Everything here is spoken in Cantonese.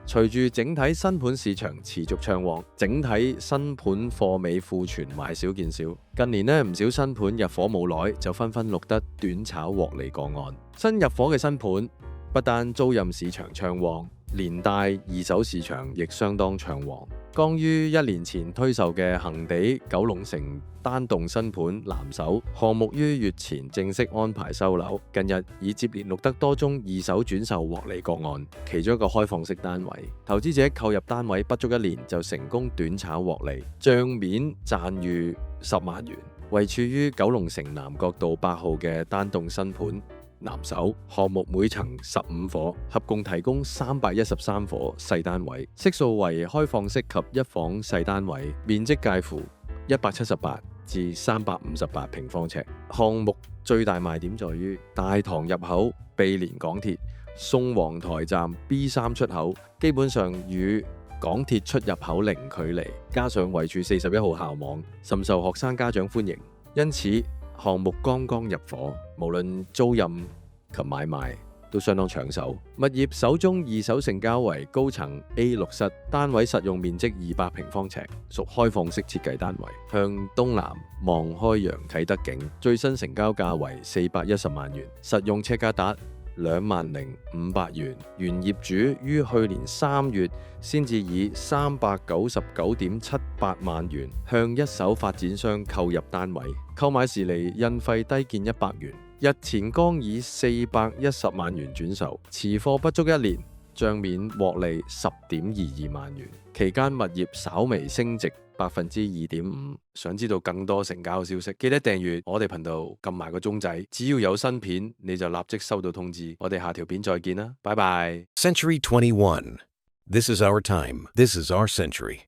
隨住整體新盤市場持續暢旺，整體新盤貨尾庫存買少見少。近年唔少新盤入伙冇耐就紛紛錄得短炒獲利個案。新入伙嘅新盤不但租賃市場暢旺，連帶二手市場亦相當暢旺。剛於1年前推售嘅恆地九龍城單棟新盤藍手項目於月前正式安排收樓，近日已接連錄得多宗二手轉售獲利個案，其中一個開放式單位，投資者購入單位不足1年就成功短炒獲利，帳面賺逾10萬元。位處於九龍城南角道8號嘅單棟新盤藍手項目，每層15伙，合共提供313伙細單位，悉數為開放式及一房細單位，面積介乎178至358平方尺。項目最大賣點在於大堂入口毗連港鐵宋皇臺站 B3 出口，基本上與港鐵出入口零距離，加上位處41號校網，甚受學生家長歡迎，因此項目剛剛入伙，無論租賃及買賣都相當搶手。物業首宗二手成交為高層 A6 室，單位實用面積200平方尺，屬開放式設計單位，向東南望開揚啟德景，最新成交價為410萬元，實用尺價達20,500元。原業主於去年3月先至以399.78萬元向一手發展商購入單位，購買時厘印費低見100元，日前剛以410萬元轉售，持貨不足1年，帳面獲利10.22萬元，期間物業稍微升值2.5%。想知道更多成交消息，記得訂閱我哋頻道，撳埋個鐘仔，只要有新片你就立即收到通知。我哋下條片再見啦，拜拜。Century 21. This is our time. This is our century.